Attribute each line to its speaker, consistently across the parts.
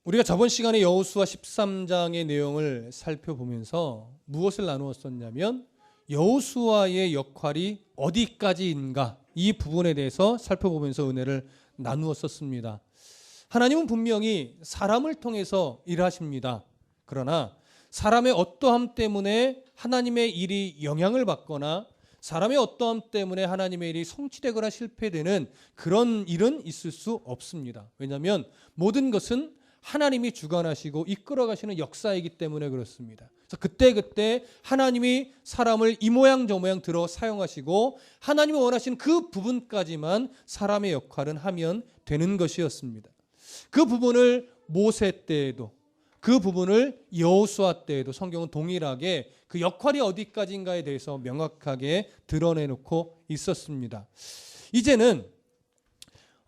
Speaker 1: 우리가 저번 시간에 여호수아 13장의 내용을 살펴보면서 무엇을 나누었었냐면 여호수아의 역할이 어디까지인가 이 부분에 대해서 살펴보면서 은혜를 나누었었습니다. 하나님은 분명히 사람을 통해서 일하십니다. 그러나 사람의 어떠함 때문에 하나님의 일이 영향을 받거나 사람의 어떠함 때문에 하나님의 일이 성취되거나 실패되는 그런 일은 있을 수 없습니다. 왜냐하면 모든 것은 하나님이 주관하시고 이끌어가시는 역사이기 때문에 그렇습니다. 그래서 그때그때 하나님이 사람을 이 모양 저 모양 들어 사용하시고 하나님이 원하시는 그 부분까지만 사람의 역할은 하면 되는 것이었습니다. 그 부분을 모세 때에도 그 부분을 여호수아 때에도 성경은 동일하게 그 역할이 어디까지인가에 대해서 명확하게 드러내놓고 있었습니다. 이제는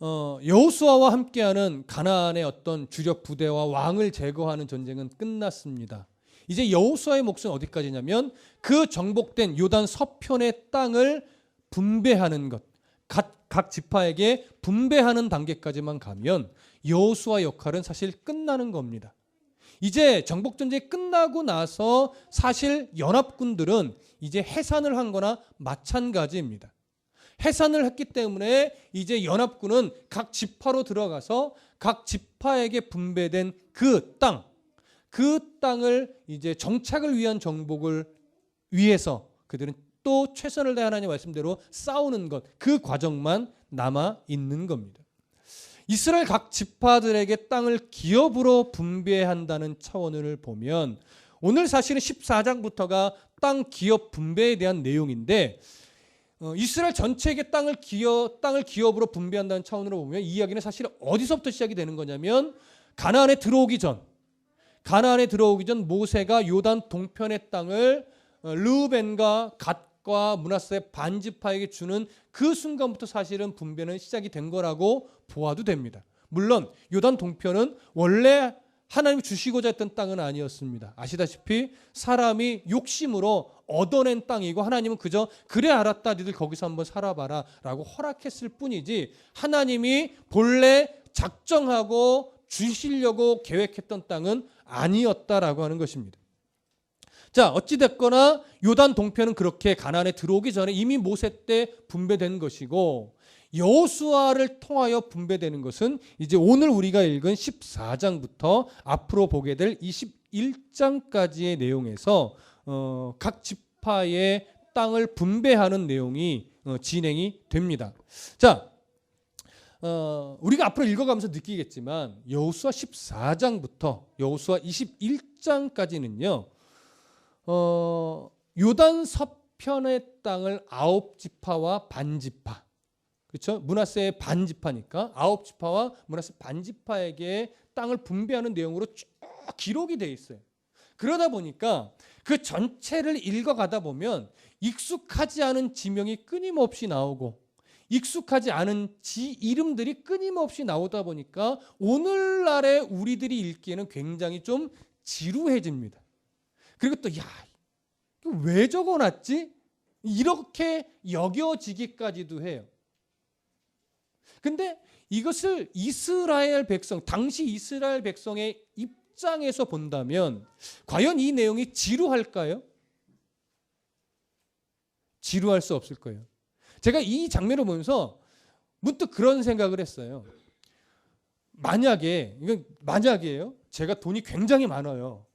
Speaker 1: 여호수아와 함께하는 가나안의 어떤 주력 부대와 왕을 제거하는 전쟁은 끝났습니다. 이제 여호수아의 몫은 어디까지냐면 그 정복된 요단 서편의 땅을 분배하는 것, 각 지파에게 분배하는 단계까지만 가면 여호수아 역할은 사실 끝나는 겁니다. 이제 정복전쟁이 끝나고 나서 사실 연합군들은 이제 해산을 한 거나 마찬가지입니다. 해산을 했기 때문에 이제 연합군은 각 지파로 들어가서 각 지파에게 분배된 그 땅을 이제 정착을 위한 정복을 위해서 그들은 또 최선을 다해 하나님 말씀대로 싸우는 것, 그 과정만 남아 있는 겁니다. 이스라엘 각 지파들에게 땅을 기업으로 분배한다는 차원을 보면 오늘 사실은 14장부터가 땅 기업 분배에 대한 내용인데 이스라엘 전체에게 땅을 기업으로 분배한다는 차원으로 보면 이 이야기는 사실 어디서부터 시작이 되는 거냐면 가나안에 들어오기 전 모세가 요단 동편의 땅을 르우벤과 갓과 므낫세 반지파에게 주는 그 순간부터 사실은 분배는 시작이 된 거라고 보아도 됩니다. 물론 요단 동편은 원래 하나님이 주시고자 했던 땅은 아니었습니다. 아시다시피 사람이 욕심으로 얻어낸 땅이고 하나님은 그저 그래 알았다 니들 거기서 한번 살아봐라 라고 허락했을 뿐이지 하나님이 본래 작정하고 주시려고 계획했던 땅은 아니었다라고 하는 것입니다. 자, 어찌됐거나 요단 동편은 그렇게 가나안에 들어오기 전에 이미 모세 때 분배된 것이고 여호수아를 통하여 분배되는 것은 이제 오늘 우리가 읽은 14장부터 앞으로 보게 될 21장까지의 내용에서 각 지파의 땅을 분배하는 내용이 진행이 됩니다. 자, 우리가 앞으로 읽어가면서 느끼겠지만 여호수아 14장부터 여호수아 21장까지는요. 요단 서편의 땅을 9지파와 반지파, 그렇죠? 므낫세의 반지파니까 9지파와 므낫세 반지파에게 땅을 분배하는 내용으로 쭉 기록이 돼 있어요. 그러다 보니까 그 전체를 읽어가다 보면 익숙하지 않은 지명이 끊임없이 나오고 익숙하지 않은 지 이름들이 끊임없이 나오다 보니까 오늘날의 우리들이 읽기에는 굉장히 좀 지루해집니다. 그리고 또 왜 적어놨지? 이렇게 여겨지기까지도 해요. 근데 이것을 이스라엘 백성, 당시 이스라엘 백성의 입장에서 본다면 과연 이 내용이 지루할까요? 지루할 수 없을 거예요. 제가 이 장면을 보면서 문득 그런 생각을 했어요. 이건 만약이에요. 제가 돈이 굉장히 많아요.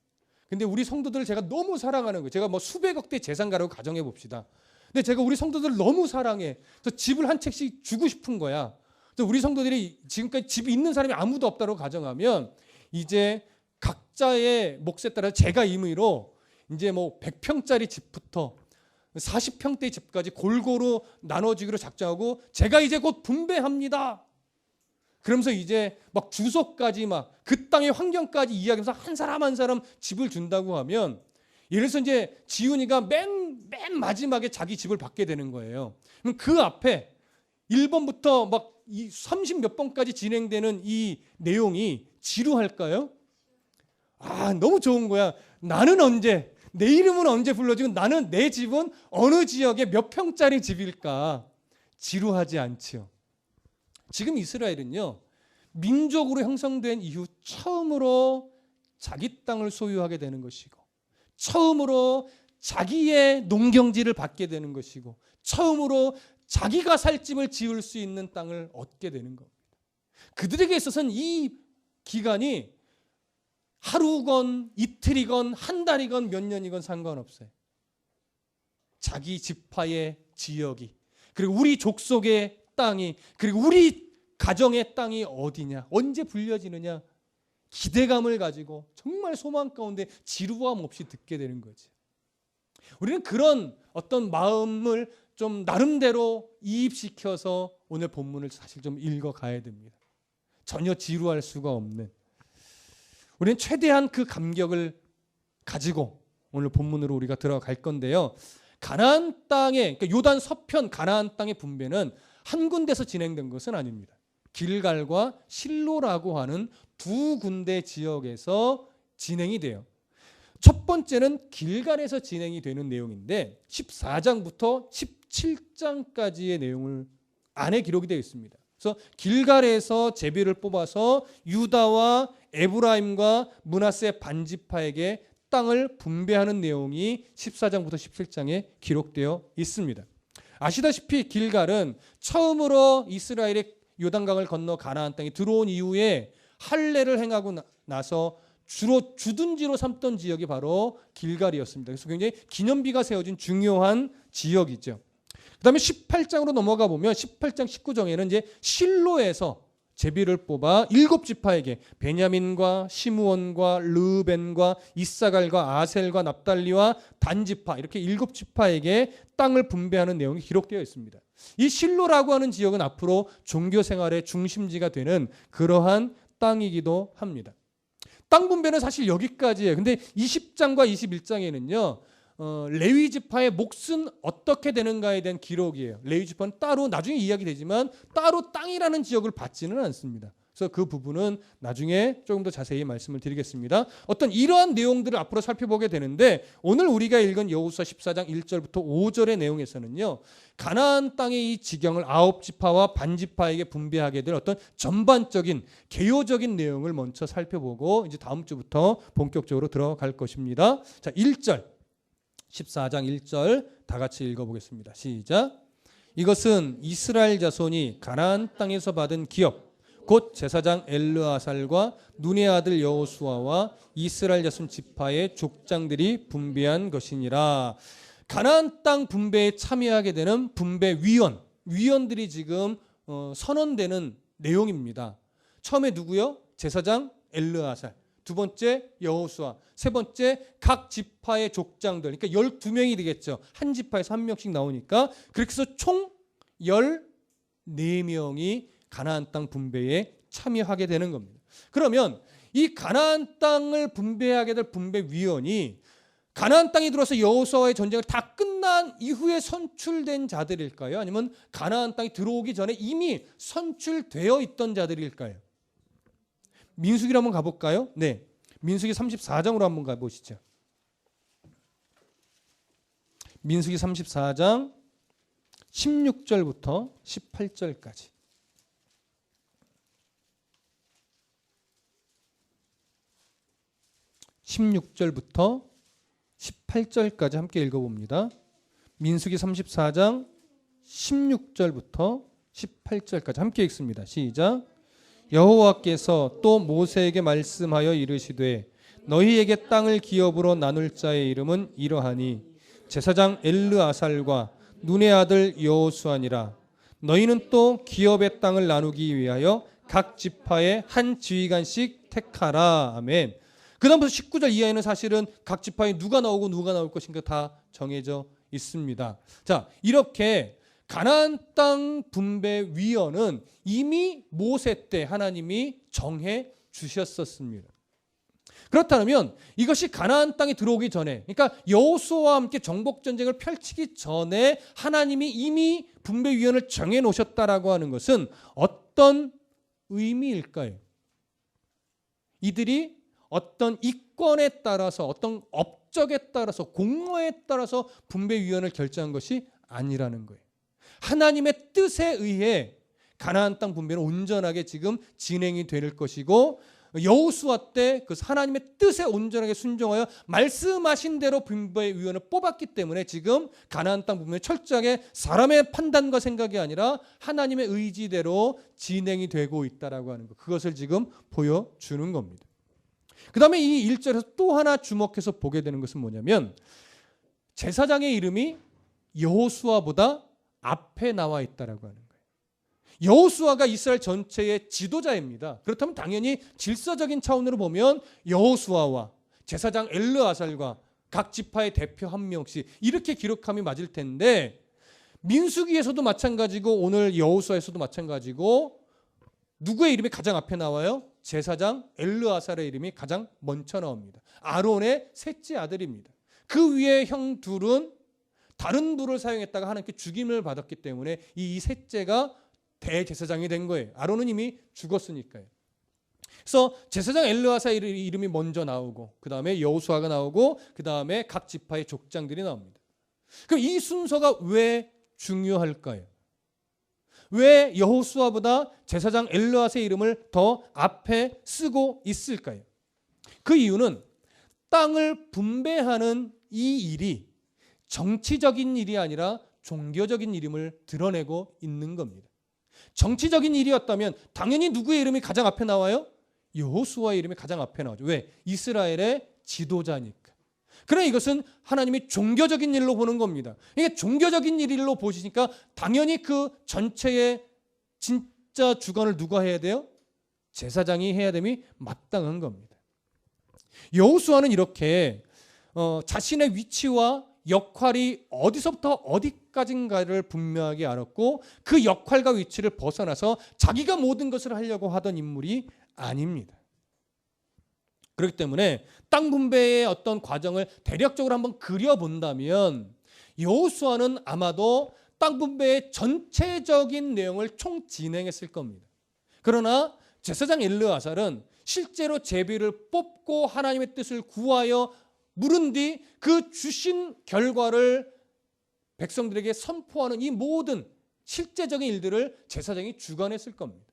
Speaker 1: 근데 우리 성도들을 제가 너무 사랑하는 거예요. 제가 뭐 수백억 대 재산가라고 가정해 봅시다. 근데 제가 우리 성도들을 너무 사랑해. 그래서 집을 한 채씩 주고 싶은 거야. 그래서 우리 성도들이 지금까지 집이 있는 사람이 아무도 없다고 가정하면 이제 각자의 몫에 따라 제가 임의로 이제 뭐 100평짜리 집부터 40평대 집까지 골고루 나눠주기로 작정하고 제가 이제 곧 분배합니다. 그러면서 이제 막 주소까지 막 그 땅의 환경까지 이야기하면서 한 사람 한 사람 집을 준다고 하면 예를 들어서 이제 지훈이가 맨 마지막에 자기 집을 받게 되는 거예요. 그럼 그 앞에 1번부터 막 30 몇 번까지 진행되는 이 내용이 지루할까요? 너무 좋은 거야. 나는 언제, 내 이름은 언제 불러지고 나는 내 집은 어느 지역에 몇 평짜리 집일까? 지루하지 않지요. 지금 이스라엘은요. 민족으로 형성된 이후 처음으로 자기 땅을 소유하게 되는 것이고, 처음으로 자기의 농경지를 받게 되는 것이고, 처음으로 자기가 살 집을 지을 수 있는 땅을 얻게 되는 겁니다. 그들에게 있어서는 이 기간이 하루건 이틀이건 한 달이건 몇 년이건 상관없어요. 자기 지파의 지역이, 그리고 우리 족속의 땅이, 그리고 우리 가정의 땅이 어디냐, 언제 불려지느냐, 기대감을 가지고 정말 소망 가운데 지루함 없이 듣게 되는 거지. 우리는 그런 어떤 마음을 좀 나름대로 이입시켜서 오늘 본문을 사실 좀 읽어가야 됩니다. 전혀 지루할 수가 없는, 우리는 최대한 그 감격을 가지고 오늘 본문으로 우리가 들어갈 건데요. 가나안 땅의, 그러니까 요단 서편 가나안 땅의 분배는 한 군데서 진행된 것은 아닙니다. 길갈과 실로라고 하는 두 군데 지역에서 진행이 돼요. 첫 번째는 길갈에서 진행이 되는 내용인데 14장부터 17장까지의 내용을 안에 기록이 되어 있습니다. 그래서 길갈에서 제비를 뽑아서 유다와 에브라임과 므낫세 반지파에게 땅을 분배하는 내용이 14장부터 17장에 기록되어 있습니다. 아시다시피 길갈은 처음으로 이스라엘의 요단강을 건너 가나안 땅에 들어온 이후에 할례를 행하고 나서 주로 주둔지로 삼던 지역이 바로 길갈이었습니다. 그래서 굉장히 기념비가 세워진 중요한 지역이죠. 그 다음에 18장으로 넘어가 보면 18장 19장에는 이제 실로에서 제비를 뽑아 7지파에게 베냐민과 시므온과 르벤과 이사갈과 아셀과 납달리와 단지파 이렇게 7지파에게 땅을 분배하는 내용이 기록되어 있습니다. 이 실로라고 하는 지역은 앞으로 종교 생활의 중심지가 되는 그러한 땅이기도 합니다. 땅 분배는 사실 여기까지예요. 근데 20장과 21장에는요. 레위 지파의 몫은 어떻게 되는가에 대한 기록이에요. 레위 지파는 따로 나중에 이야기되지만 따로 땅이라는 지역을 받지는 않습니다. 그래서 그 부분은 나중에 조금 더 자세히 말씀을 드리겠습니다. 어떤 이러한 내용들을 앞으로 살펴보게 되는데 오늘 우리가 읽은 여호수아 14장 1절부터 5절의 내용에서는요. 가나안 땅의 이 지경을 9지파와 반지파에게 분배하게 될 어떤 전반적인 개요적인 내용을 먼저 살펴보고 이제 다음 주부터 본격적으로 들어갈 것입니다. 자, 1절 14장 1절 다 같이 읽어보겠습니다. 시작. 이것은 이스라엘 자손이 가나안 땅에서 받은 기업 곧 제사장 엘르아살과 눈의 아들 여호수아와 이스라엘 자손 지파의 족장들이 분배한 것이니라. 가나안 땅 분배에 참여하게 되는 위원들이 지금 선언되는 내용입니다. 처음에 누구요? 제사장 엘르아살, 두 번째 여호수아, 세 번째 각 지파의 족장들, 그러니까 12명이 되겠죠. 한 지파에서 한 명씩 나오니까 그렇게 해서 총 14명이 가나안 땅 분배에 참여하게 되는 겁니다. 그러면 이 가나안 땅을 분배하게 될 분배위원이 가나안 땅에 들어와서 여호수아와의 전쟁을 다 끝난 이후에 선출된 자들일까요? 아니면 가나안 땅에 들어오기 전에 이미 선출되어 있던 자들일까요? 민수기로 한번 가볼까요? 네, 민수기 34장으로 한번 가보시죠. 민수기 34장 16절부터 18절까지. (16절부터) 18절까지 함께 읽어봅니다. 민수기 34장 16절부터 18절까지 함께 읽습니다. 시작. 여호와께서 또 모세에게 말씀하여 이르시되 너희에게 땅을 기업으로 나눌 자의 이름은 이러하니 제사장 엘르아살과 눈의 아들 여호수아니라. 너희는 또 기업의 땅을 나누기 위하여 각 지파의 한 지휘관씩 택하라. 아멘. 그 다음부터 19절 이하에는 사실은 각 지파에 누가 나오고 누가 나올 것인가 다 정해져 있습니다. 자, 이렇게 가나안 땅 분배 위원은 이미 모세 때 하나님이 정해 주셨었습니다. 그렇다면 이것이 가나안 땅에 들어오기 전에, 그러니까 여호수아와 함께 정복 전쟁을 펼치기 전에 하나님이 이미 분배 위원을 정해 놓으셨다라고 하는 것은 어떤 의미일까요? 이들이 어떤 이권에 따라서, 어떤 업적에 따라서, 공로에 따라서 분배 위원을 결정한 것이 아니라는 거예요. 하나님의 뜻에 의해 가나안 땅 분배는 온전하게 지금 진행이 될 것이고, 여호수아 때 그 하나님의 뜻에 온전하게 순종하여 말씀하신 대로 분배위원을 뽑았기 때문에 지금 가나안 땅 분배는 철저하게 사람의 판단과 생각이 아니라 하나님의 의지대로 진행이 되고 있다라고 하는 것, 그것을 지금 보여주는 겁니다. 그 다음에 이 1절에서 또 하나 주목해서 보게 되는 것은 뭐냐면, 제사장의 이름이 여호수아보다 앞에 나와 있다라고 하는 거예요. 여호수아가 이스라엘 전체의 지도자입니다. 그렇다면 당연히 질서적인 차원으로 보면 여호수아와 제사장 엘르아살과 각 지파의 대표 한 명씩 이렇게 기록함이 맞을 텐데, 민수기에서도 마찬가지고 오늘 여호수아에서도 마찬가지고 누구의 이름이 가장 앞에 나와요? 제사장 엘르아살의 이름이 가장 먼저 나옵니다. 아론의 셋째 아들입니다. 그 위에 형 둘은 다른 불을 사용했다가 하나님께 죽임을 받았기 때문에 이 셋째가 대제사장이 된 거예요. 아론은 이미 죽었으니까요. 그래서 제사장 엘르아사 이름이 먼저 나오고, 그 다음에 여호수아가 나오고, 그 다음에 각 지파의 족장들이 나옵니다. 그럼 이 순서가 왜 중요할까요? 왜 여호수아보다 제사장 엘르아사의 이름을 더 앞에 쓰고 있을까요? 그 이유는 땅을 분배하는 이 일이 정치적인 일이 아니라 종교적인 이름을 드러내고 있는 겁니다. 정치적인 일이었다면 당연히 누구의 이름이 가장 앞에 나와요? 여호수아의 이름이 가장 앞에 나오죠. 왜? 이스라엘의 지도자니까. 그러나 이것은 하나님이 종교적인 일로 보는 겁니다. 이게 종교적인 일로 보시니까 당연히 그 전체의 진짜 주관을 누가 해야 돼요? 제사장이 해야 됨이 마땅한 겁니다. 여호수아는 이렇게 자신의 위치와 역할이 어디서부터 어디까지인가를 분명하게 알았고, 그 역할과 위치를 벗어나서 자기가 모든 것을 하려고 하던 인물이 아닙니다. 그렇기 때문에 땅 분배의 어떤 과정을 대략적으로 한번 그려본다면 여호수아는 아마도 땅 분배의 전체적인 내용을 총 진행했을 겁니다. 그러나 제사장 엘르아살은 실제로 제비를 뽑고 하나님의 뜻을 구하여 물은 뒤 그 주신 결과를 백성들에게 선포하는 이 모든 실제적인 일들을 제사장이 주관했을 겁니다.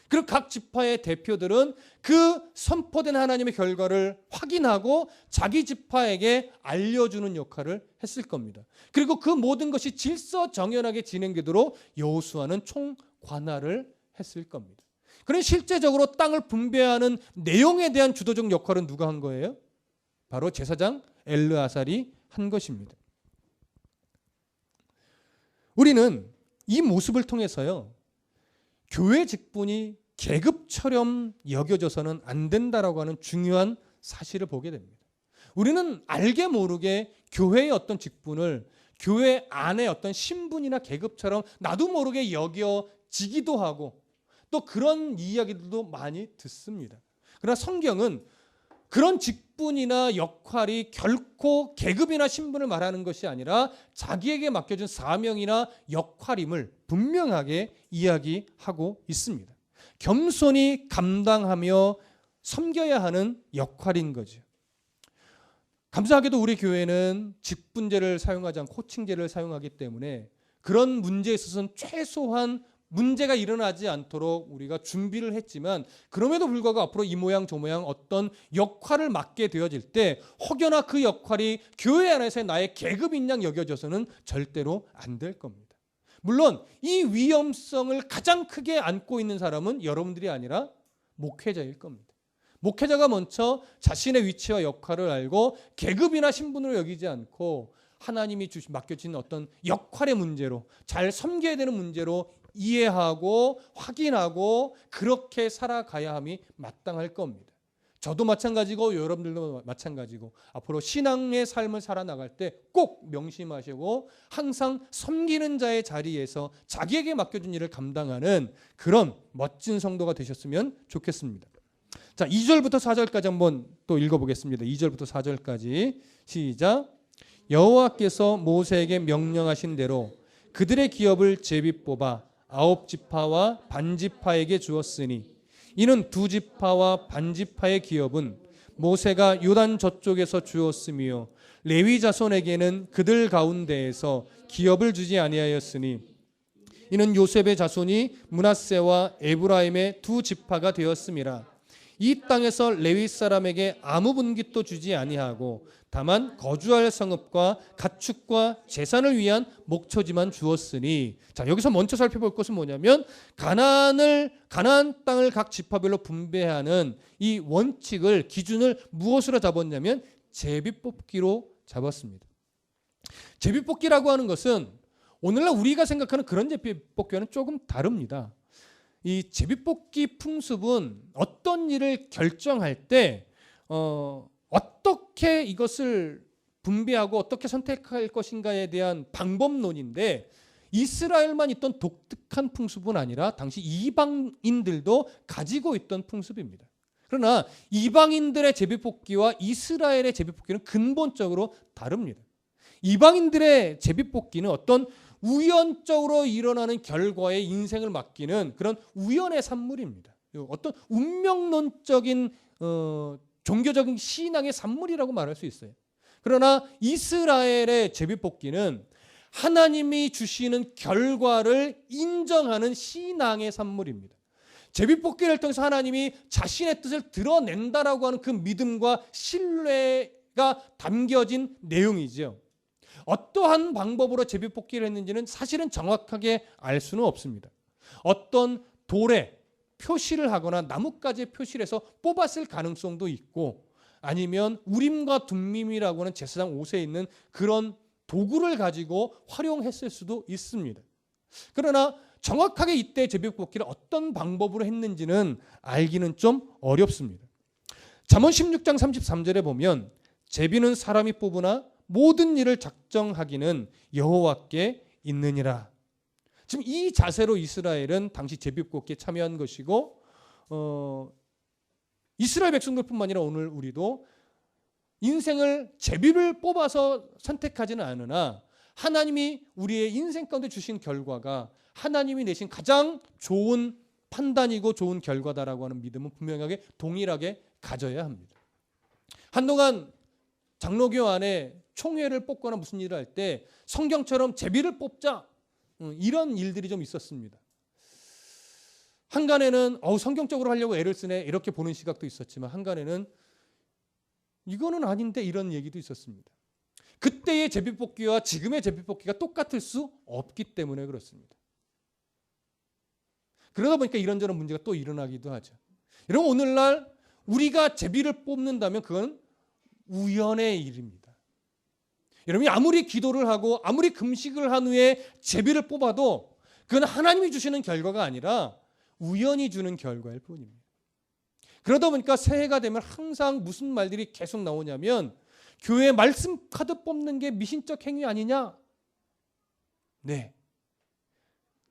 Speaker 1: 그리고 각 지파의 대표들은 그 선포된 하나님의 결과를 확인하고 자기 지파에게 알려주는 역할을 했을 겁니다. 그리고 그 모든 것이 질서정연하게 진행되도록 여호수아는 총관할을 했을 겁니다. 그러니 실제적으로 땅을 분배하는 내용에 대한 주도적 역할은 누가 한 거예요? 바로 제사장 엘르아살이 한 것입니다. 우리는 이 모습을 통해서요, 교회 직분이 계급처럼 여겨져서는 안 된다라고 하는 중요한 사실을 보게 됩니다. 우리는 알게 모르게 교회의 어떤 직분을 교회 안에 어떤 신분이나 계급처럼 나도 모르게 여겨지기도 하고, 또 그런 이야기들도 많이 듣습니다. 그러나 성경은 그런 직분이나 역할이 결코 계급이나 신분을 말하는 것이 아니라 자기에게 맡겨준 사명이나 역할임을 분명하게 이야기하고 있습니다. 겸손히 감당하며 섬겨야 하는 역할인 거죠. 감사하게도 우리 교회는 직분제를 사용하지 않고 호칭제를 사용하기 때문에 그런 문제에 있어서는 최소한 문제가 일어나지 않도록 우리가 준비를 했지만, 그럼에도 불구하고 앞으로 이 모양 저 모양 어떤 역할을 맡게 되어질 때 혹여나 그 역할이 교회 안에서의 나의 계급인 양 여겨져서는 절대로 안 될 겁니다. 물론 이 위험성을 가장 크게 안고 있는 사람은 여러분들이 아니라 목회자일 겁니다. 목회자가 먼저 자신의 위치와 역할을 알고 계급이나 신분으로 여기지 않고 하나님이 맡겨진 어떤 역할의 문제로, 잘 섬겨야 되는 문제로 이해하고 확인하고 그렇게 살아가야 함이 마땅할 겁니다. 저도 마찬가지고 여러분들도 마찬가지고 앞으로 신앙의 삶을 살아나갈 때 꼭 명심하시고 항상 섬기는 자의 자리에서 자기에게 맡겨진 일을 감당하는 그런 멋진 성도가 되셨으면 좋겠습니다. 자, 2절부터 4절까지 한번 또 읽어보겠습니다. 2절부터 4절까지 시작. 여호와께서 모세에게 명령하신 대로 그들의 기업을 제비 뽑아 9지파와 반지파에게 주었으니, 이는 2지파와 반지파의 기업은 모세가 요단 저쪽에서 주었으며 레위 자손에게는 그들 가운데에서 기업을 주지 아니하였으니, 이는 요셉의 자손이 므낫세와 에브라임의 두 지파가 되었음이라. 이 땅에서 레위 사람에게 아무 분깃도 주지 아니하고 다만 거주할 성읍과 가축과 재산을 위한 목초지만 주었으니. 자, 여기서 먼저 살펴볼 것은 뭐냐면 가나안 땅을 각 지파별로 분배하는 이 원칙을, 기준을 무엇으로 잡았냐면 제비뽑기로 잡았습니다. 제비뽑기라고 하는 것은 오늘날 우리가 생각하는 그런 제비뽑기와는 조금 다릅니다. 이 제비뽑기 풍습은 어떤 일을 결정할 때 어떻게 이것을 분배하고 어떻게 선택할 것인가에 대한 방법론인데, 이스라엘만 있던 독특한 풍습은 아니라 당시 이방인들도 가지고 있던 풍습입니다. 그러나 이방인들의 제비뽑기와 이스라엘의 제비뽑기는 근본적으로 다릅니다. 이방인들의 제비뽑기는 어떤 우연적으로 일어나는 결과에 인생을 맡기는 그런 우연의 산물입니다. 어떤 운명론적인 종교적인 신앙의 산물이라고 말할 수 있어요. 그러나 이스라엘의 제비뽑기는 하나님이 주시는 결과를 인정하는 신앙의 산물입니다. 제비뽑기를 통해서 하나님이 자신의 뜻을 드러낸다라고 하는 그 믿음과 신뢰가 담겨진 내용이죠. 어떠한 방법으로 제비뽑기를 했는지는 사실은 정확하게 알 수는 없습니다. 어떤 돌에 표시를 하거나 나뭇가지에 표시를 해서 뽑았을 가능성도 있고, 아니면 우림과 둠밈이라고 하는 제사장 옷에 있는 그런 도구를 가지고 활용했을 수도 있습니다. 그러나 정확하게 이때 제비뽑기를 어떤 방법으로 했는지는 알기는 좀 어렵습니다. 잠언 16장 33절에 보면 제비는 사람이 뽑으나 모든 일을 작정하기는 여호와께 있느니라. 지금 이 자세로 이스라엘은 당시 제비뽑기에 참여한 것이고, 이스라엘 백성들뿐만 아니라 오늘 우리도 인생을 제비를 뽑아서 선택하지는 않으나 하나님이 우리의 인생 가운데 주신 결과가 하나님이 내신 가장 좋은 판단이고 좋은 결과다라고 하는 믿음은 분명하게 동일하게 가져야 합니다. 한동안 장로교 안에 총회를 뽑거나 무슨 일을 할 때 성경처럼 제비를 뽑자, 이런 일들이 좀 있었습니다. 한간에는 성경적으로 하려고 애를 쓰네 이렇게 보는 시각도 있었지만, 한간에는 이거는 아닌데 이런 얘기도 있었습니다. 그때의 제비뽑기와 지금의 제비뽑기가 똑같을 수 없기 때문에 그렇습니다. 그러다 보니까 이런저런 문제가 또 일어나기도 하죠. 여러분, 오늘날 우리가 제비를 뽑는다면 그건 우연의 일입니다. 여러분이 아무리 기도를 하고 아무리 금식을 한 후에 제비를 뽑아도 그건 하나님이 주시는 결과가 아니라 우연히 주는 결과일 뿐입니다. 그러다 보니까 새해가 되면 항상 무슨 말들이 계속 나오냐면, 교회 말씀 카드 뽑는 게 미신적 행위 아니냐? 네.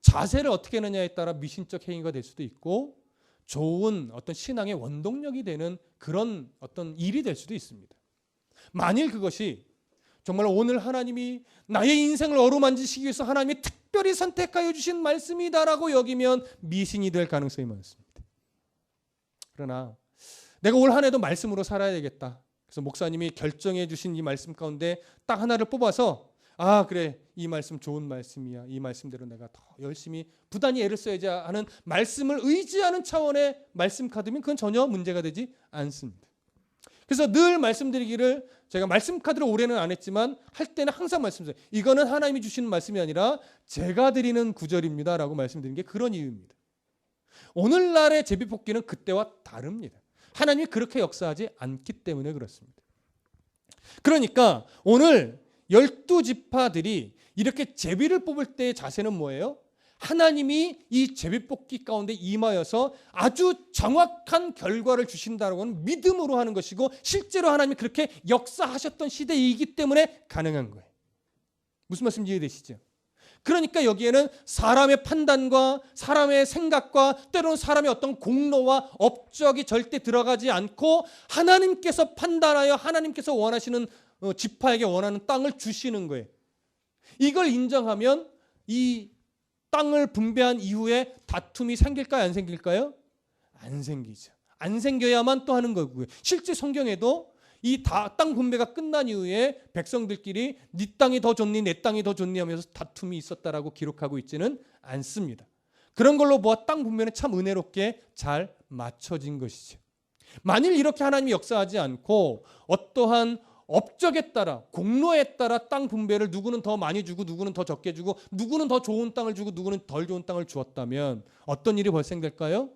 Speaker 1: 자세를 어떻게 하느냐에 따라 미신적 행위가 될 수도 있고 좋은 어떤 신앙의 원동력이 되는 그런 어떤 일이 될 수도 있습니다. 만일 그것이 정말 오늘 하나님이 나의 인생을 어루만지시기 위해서 하나님이 특별히 선택하여 주신 말씀이다라고 여기면 미신이 될 가능성이 많습니다. 그러나 내가 올 한 해도 말씀으로 살아야 되겠다. 그래서 목사님이 결정해 주신 이 말씀 가운데 딱 하나를 뽑아서, 그래, 이 말씀 좋은 말씀이야, 이 말씀대로 내가 더 열심히 부단히 애를 써야지 하는 말씀을 의지하는 차원의 말씀 카드면 그건 전혀 문제가 되지 않습니다. 그래서 늘 말씀드리기를, 제가 말씀 카드를 올해는 안 했지만 할 때는 항상 말씀드려요. 이거는 하나님이 주시는 말씀이 아니라 제가 드리는 구절입니다 라고 말씀드리는 게 그런 이유입니다. 오늘날의 제비뽑기는 그때와 다릅니다. 하나님이 그렇게 역사하지 않기 때문에 그렇습니다. 그러니까 오늘 12지파들이 이렇게 제비를 뽑을 때의 자세는 뭐예요? 하나님이 이 제비뽑기 가운데 임하여서 아주 정확한 결과를 주신다고 하는 믿음으로 하는 것이고, 실제로 하나님이 그렇게 역사하셨던 시대이기 때문에 가능한 거예요. 무슨 말씀인지 이해되시죠? 그러니까 여기에는 사람의 판단과 사람의 생각과 때로는 사람의 어떤 공로와 업적이 절대 들어가지 않고 하나님께서 판단하여 하나님께서 원하시는 지파에게 원하는 땅을 주시는 거예요. 이걸 인정하면 이 땅을 분배한 이후에 다툼이 생길까요? 안 생길까요? 안 생기죠. 안 생겨야만 또 하는 거고요. 실제 성경에도 이 땅 분배가 끝난 이후에 백성들끼리 네 땅이 더 좋니 내 땅이 더 좋니 하면서 다툼이 있었다라고 기록하고 있지는 않습니다. 그런 걸로 보아 땅 분배는 참 은혜롭게 잘 맞춰진 것이죠. 만일 이렇게 하나님이 역사하지 않고 어떠한 업적에 따라, 공로에 따라 땅 분배를 누구는 더 많이 주고 누구는 더 적게 주고 누구는 더 좋은 땅을 주고 누구는 덜 좋은 땅을 주었다면 어떤 일이 발생될까요?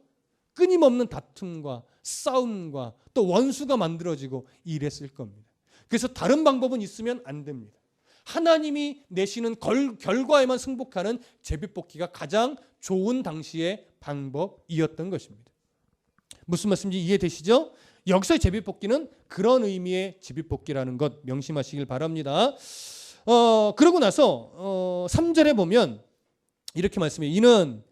Speaker 1: 끊임없는 다툼과 싸움과 또 원수가 만들어지고 이랬을 겁니다. 그래서 다른 방법은 있으면 안 됩니다. 하나님이 내시는 결과에만 승복하는 제비뽑기가 가장 좋은 당시의 방법이었던 것입니다. 무슨 말씀인지 이해되시죠? 여기서의 제비뽑기는 그런 의미의 제비뽑기라는 것 명심하시길 바랍니다. 그러고 나서 3절에 보면 이렇게 말씀해요. 이는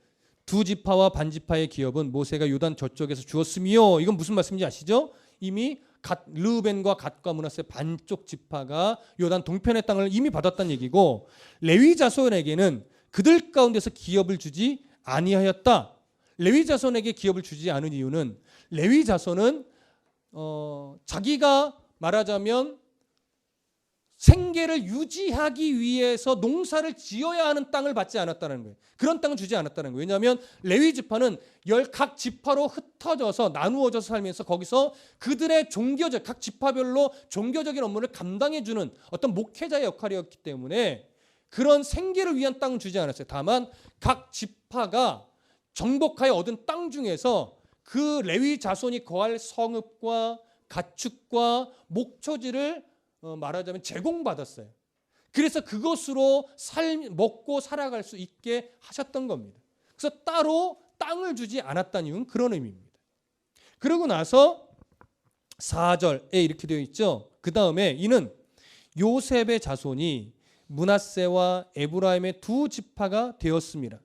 Speaker 1: 두 지파와 반 지파의 기업은 모세가 요단 저쪽에서 주었으며, 이건 무슨 말씀인지 아시죠? 이미 르우벤과 갓과 므낫세 반쪽 지파가 요단 동편의 땅을 이미 받았다는 얘기고, 레위 자손에게는 그들 가운데서 기업을 주지 아니하였다. 레위 자손에게 기업을 주지 않은 이유는 레위 자손은 자기가 말하자면 생계를 유지하기 위해서 농사를 지어야 하는 땅을 받지 않았다는 거예요. 그런 땅을 주지 않았다는 거예요. 왜냐하면 레위 지파는 각 지파로 흩어져서 나누어져서 살면서 거기서 그들의 각 지파별로 종교적인 업무를 감당해주는 어떤 목회자의 역할이었기 때문에 그런 생계를 위한 땅을 주지 않았어요. 다만 각 지파가 정복하여 얻은 땅 중에서 그 레위 자손이 거할 성읍과 가축과 목초지를 말하자면 제공받았어요. 그래서 그것으로 먹고 살아갈 수 있게 하셨던 겁니다. 그래서 따로 땅을 주지 않았다는 이유는 그런 의미입니다. 그러고 나서 4절에 이렇게 되어 있죠. 그 다음에 이는 요셉의 자손이 므낫세와 에브라임의 두 지파가 되었습니다.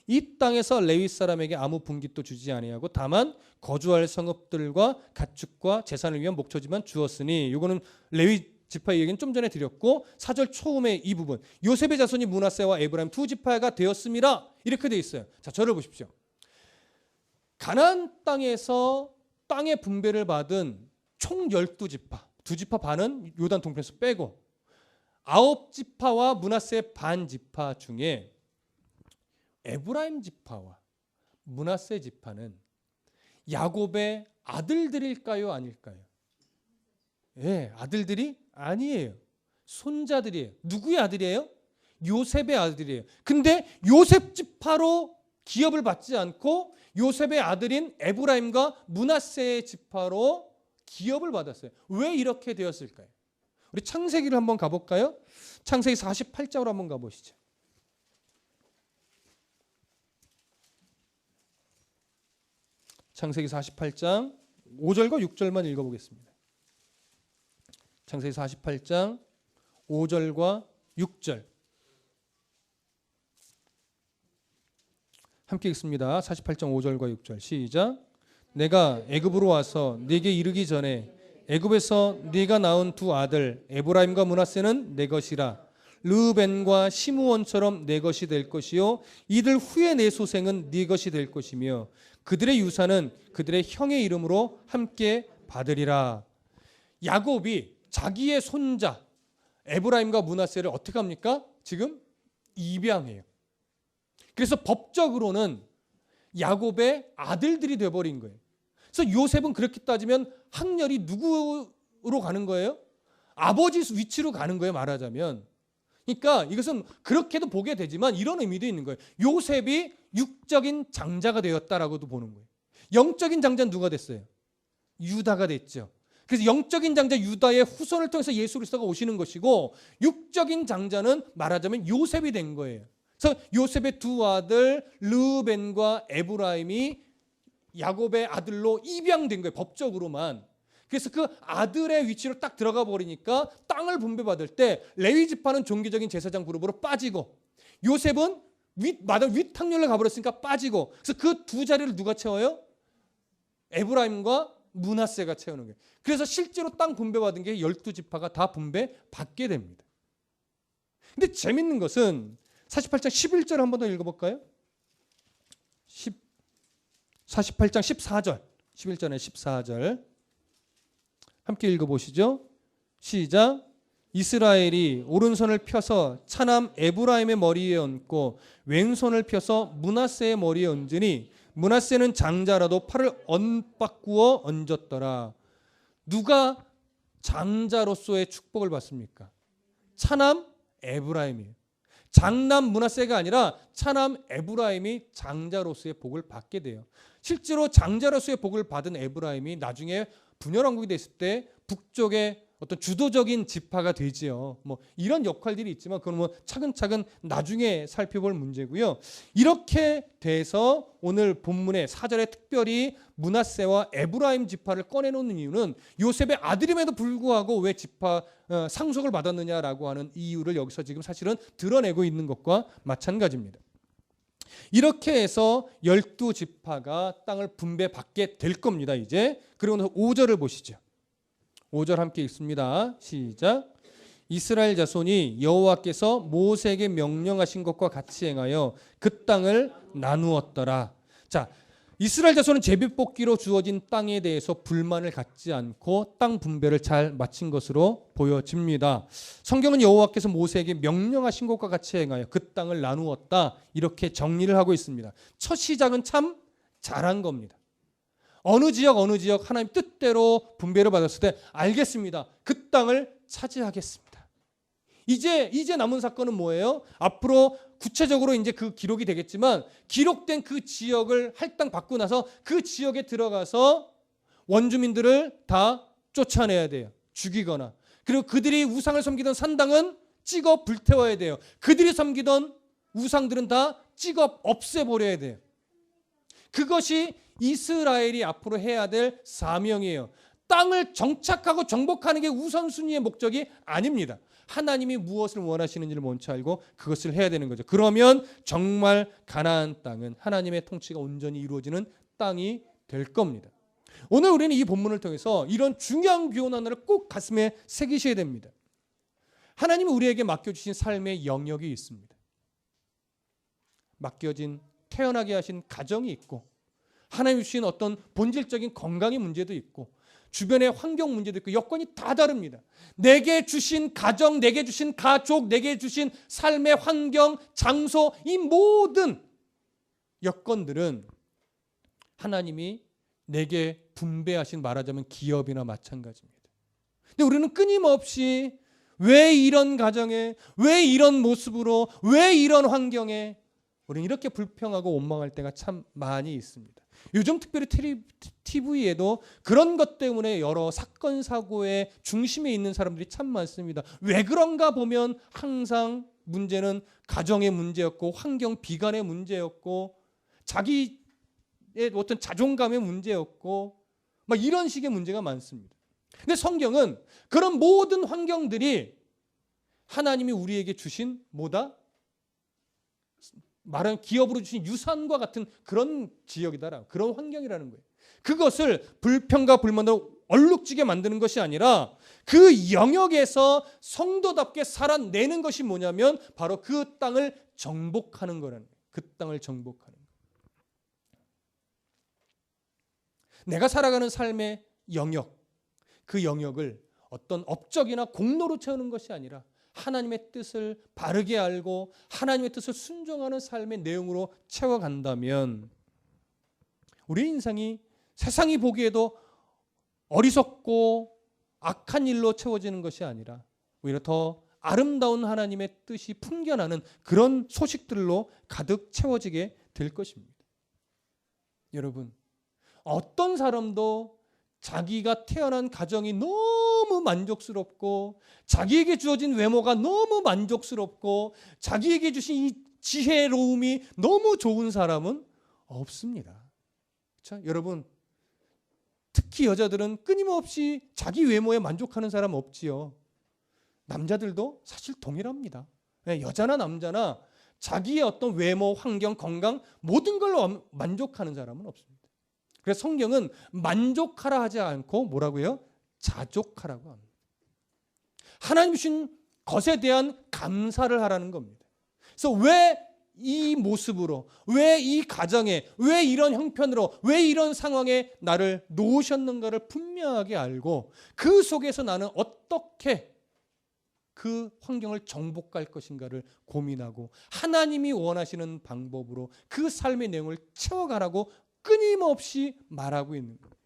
Speaker 1: 이 땅에서 레위 사람에게 아무 분깃도 주지 아니하고 다만 거주할 성읍들과 가축과 재산을 위한 목초지만 주었으니, 이거는 레위 지파의 얘기는 좀 전에 드렸고 4절 초음의 이 부분, 요셉의 자손이 므낫세와 에브라임 두 지파가 되었음이라 이렇게 되어 있어요. 자, 저를 보십시오. 가나안 땅에서 땅의 분배를 받은 총 12지파, 두 지파 반은 요단 동편에서 빼고 9지파와 므낫세 반 지파 중에 에브라임 지파와 므낫세 지파는 야곱의 아들들일까요, 아닐까요? 예, 아들들이 아니에요. 손자들이에요. 누구의 아들이에요? 요셉의 아들이에요. 근데 요셉 지파로 기업을 받지 않고 요셉의 아들인 에브라임과 므낫세의 지파로 기업을 받았어요. 왜 이렇게 되었을까요? 우리 창세기를 한번 가볼까요? 창세기 48장으로 한번 가보시죠. 창세기 48장 5절과 6절만 읽어보겠습니다. 창세기 48장 5절과 6절 함께 읽습니다. 48장 5절과 6절 시작. 내가 애굽으로 와서 네게 이르기 전에 애굽에서 네가 낳은 두 아들 에브라임과 므낫세는 내 것이라. 르우벤과 시므온처럼 내 것이 될 것이요 이들 후에 내 소생은 네 것이 될 것이며 그들의 유산은 그들의 형의 이름으로 함께 받으리라. 야곱이 자기의 손자 에브라임과 므낫세를 어떻게 합니까? 지금 입양해요. 그래서 법적으로는 야곱의 아들들이 되어버린 거예요. 그래서 요셉은 그렇게 따지면 학렬이 누구로 가는 거예요? 아버지 위치로 가는 거예요, 말하자면. 그러니까 이것은 그렇게도 보게 되지만 이런 의미도 있는 거예요. 요셉이 육적인 장자가 되었다라고도 보는 거예요. 영적인 장자는 누가 됐어요? 유다가 됐죠. 그래서 영적인 장자 유다의 후손을 통해서 예수 그리스도가 오시는 것이고 육적인 장자는 말하자면 요셉이 된 거예요. 그래서 요셉의 두 아들 르우벤과 에브라임이 야곱의 아들로 입양된 거예요. 법적으로만. 그래서 그 아들의 위치로 딱 들어가 버리니까 땅을 분배받을 때 레위 지파는 종교적인 제사장 그룹으로 빠지고 요셉은 윗학렬로 가버렸으니까 빠지고, 그래서 그 두 자리를 누가 채워요? 에브라임과 므낫세가 채우는 거예요. 그래서 실제로 땅 분배받은 게 12지파가 다 분배받게 됩니다. 근데 재밌는 것은 48장 11절 한번 더 읽어볼까요? 48장 14절 11절에 14절 함께 읽어보시죠. 시작. 이스라엘이 오른손을 펴서 차남 에브라임의 머리에 얹고 왼손을 펴서 므낫세의 머리에 얹으니 므낫세는 장자라도 팔을 엇바꾸어 얹었더라. 누가 장자로서의 축복을 받습니까? 차남 에브라임이에요. 장남 므낫세가 아니라 차남 에브라임이 장자로서의 복을 받게 돼요. 실제로 장자로서의 복을 받은 에브라임이 나중에 분열왕국이 됐을 때 북쪽에 어떤 주도적인 지파가 되지요. 뭐 이런 역할들이 있지만 그건 뭐 차근차근 나중에 살펴볼 문제고요. 이렇게 돼서 오늘 본문의 4절에 특별히 므낫세와 에브라임 지파를 꺼내놓는 이유는 요셉의 아들임에도 불구하고 왜 지파 상속을 받았느냐라고 하는 이유를 여기서 지금 사실은 드러내고 있는 것과 마찬가지입니다. 이렇게 해서 12지파가 땅을 분배받게 될 겁니다. 이제 그리고 5절을 보시죠. 5절 함께 읽습니다. 시작. 이스라엘 자손이 여호와께서 모세에게 명령하신 것과 같이 행하여 그 땅을 나누었더라. 자, 이스라엘 자손은 제비뽑기로 주어진 땅에 대해서 불만을 갖지 않고 땅 분배를 잘 마친 것으로 보여집니다. 성경은 여호와께서 모세에게 명령하신 것과 같이 행하여 그 땅을 나누었다. 이렇게 정리를 하고 있습니다. 첫 시작은 참 잘한 겁니다. 어느 지역 하나님 뜻대로 분배를 받았을 때 알겠습니다. 그 땅을 차지하겠습니다. 이제 남은 사건은 뭐예요? 앞으로 구체적으로 이제 그 기록이 되겠지만 기록된 그 지역을 할당 받고 나서 그 지역에 들어가서 원주민들을 다 쫓아내야 돼요. 죽이거나. 그리고 그들이 우상을 섬기던 산당은 찍어 불태워야 돼요. 그들이 섬기던 우상들은 다 찍어 없애버려야 돼요. 그것이 이스라엘이 앞으로 해야 될 사명이에요. 땅을 정착하고 정복하는 게 우선순위의 목적이 아닙니다. 하나님이 무엇을 원하시는지를 먼저 알고 그것을 해야 되는 거죠. 그러면 정말 가나안 땅은 하나님의 통치가 온전히 이루어지는 땅이 될 겁니다. 오늘 우리는 이 본문을 통해서 이런 중요한 교훈 하나를 꼭 가슴에 새기셔야 됩니다. 하나님이 우리에게 맡겨주신 삶의 영역이 있습니다. 맡겨진 태어나게 하신 가정이 있고 하나님 주신 어떤 본질적인 건강의 문제도 있고 주변의 환경 문제도 있고 여건이 다 다릅니다. 내게 주신 가정, 내게 주신 가족, 내게 주신 삶의 환경, 장소 이 모든 여건들은 하나님이 내게 분배하신 말하자면 기업이나 마찬가지입니다. 근데 우리는 끊임없이 왜 이런 가정에, 왜 이런 모습으로, 왜 이런 환경에 우리는 이렇게 불평하고 원망할 때가 참 많이 있습니다. 요즘 특별히 TV에도 그런 것 때문에 여러 사건 사고의 중심에 있는 사람들이 참 많습니다. 왜 그런가 보면 항상 문제는 가정의 문제였고 환경 비관의 문제였고 자기의 어떤 자존감의 문제였고 막 이런 식의 문제가 많습니다. 근데 성경은 그런 모든 환경들이 하나님이 우리에게 주신 뭐다? 말하는 기업으로 주신 유산과 같은 그런 지역이다. 그런 환경이라는 거예요. 그것을 불평과 불만으로 얼룩지게 만드는 것이 아니라 그 영역에서 성도답게 살아내는 것이 뭐냐면 바로 그 땅을 정복하는 거라는 거예요. 그 땅을 정복하는 거예요. 내가 살아가는 삶의 영역, 그 영역을 어떤 업적이나 공로로 채우는 것이 아니라 하나님의 뜻을 바르게 알고 하나님의 뜻을 순종하는 삶의 내용으로 채워간다면 우리의 인생이 세상이 보기에도 어리석고 악한 일로 채워지는 것이 아니라 오히려 더 아름다운 하나님의 뜻이 풍겨나는 그런 소식들로 가득 채워지게 될 것입니다. 여러분, 어떤 사람도 자기가 태어난 가정이 너무 만족스럽고 자기에게 주어진 외모가 너무 만족스럽고 자기에게 주신 이 지혜로움이 너무 좋은 사람은 없습니다. 그렇죠? 여러분, 특히 여자들은 끊임없이 자기 외모에 만족하는 사람 없지요. 남자들도 사실 동일합니다. 여자나 남자나 자기의 어떤 외모, 환경, 건강 모든 걸로 만족하는 사람은 없습니다. 그래서 성경은 만족하라 하지 않고 뭐라고요? 자족하라고 합니다. 하나님 주신 것에 대한 감사를 하라는 겁니다. 그래서 왜 이 모습으로, 왜 이 가정에, 왜 이런 형편으로, 왜 이런 상황에 나를 놓으셨는가를 분명하게 알고 그 속에서 나는 어떻게 그 환경을 정복할 것인가를 고민하고 하나님이 원하시는 방법으로 그 삶의 내용을 채워가라고 끊임없이 말하고 있는 겁니다.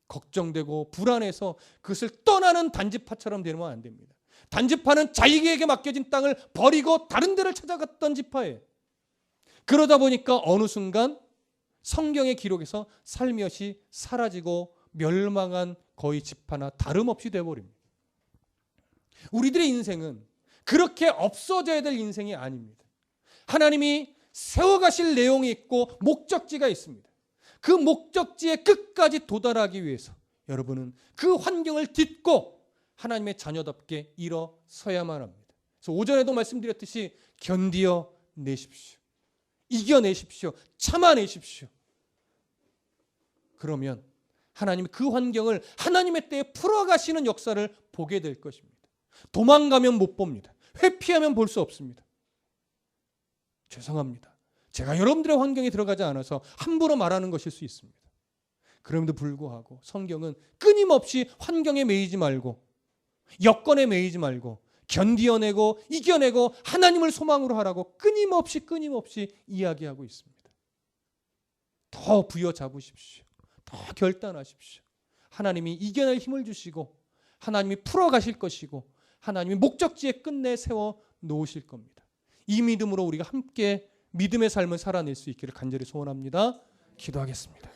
Speaker 1: 걱정되고 불안해서 그것을 떠나는 단지파처럼 되면 안 됩니다. 단지파는 자기에게 맡겨진 땅을 버리고 다른 데를 찾아갔던 지파예요. 그러다 보니까 어느 순간 성경의 기록에서 살며시 사라지고 멸망한 거의 지파나 다름없이 되어버립니다. 우리들의 인생은 그렇게 없어져야 될 인생이 아닙니다. 하나님이 세워가실 내용이 있고 목적지가 있습니다. 그 목적지에 끝까지 도달하기 위해서 여러분은 그 환경을 딛고 하나님의 자녀답게 일어서야만 합니다. 그래서 오전에도 말씀드렸듯이 견디어 내십시오. 이겨내십시오. 참아내십시오. 그러면 하나님이 그 환경을 하나님의 때에 풀어가시는 역사를 보게 될 것입니다. 도망가면 못 봅니다. 회피하면 볼 수 없습니다. 죄송합니다. 제가 여러분들의 환경에 들어가지 않아서 함부로 말하는 것일 수 있습니다. 그럼에도 불구하고 성경은 끊임없이 환경에 매이지 말고 여건에 매이지 말고 견디어내고 이겨내고 하나님을 소망으로 하라고 끊임없이 이야기하고 있습니다. 더 부여잡으십시오. 더 결단하십시오. 하나님이 이겨낼 힘을 주시고 하나님이 풀어가실 것이고 하나님이 목적지에 끝내 세워 놓으실 겁니다. 이 믿음으로 우리가 함께 믿음의 삶을 살아낼 수 있기를 간절히 소원합니다. 기도하겠습니다.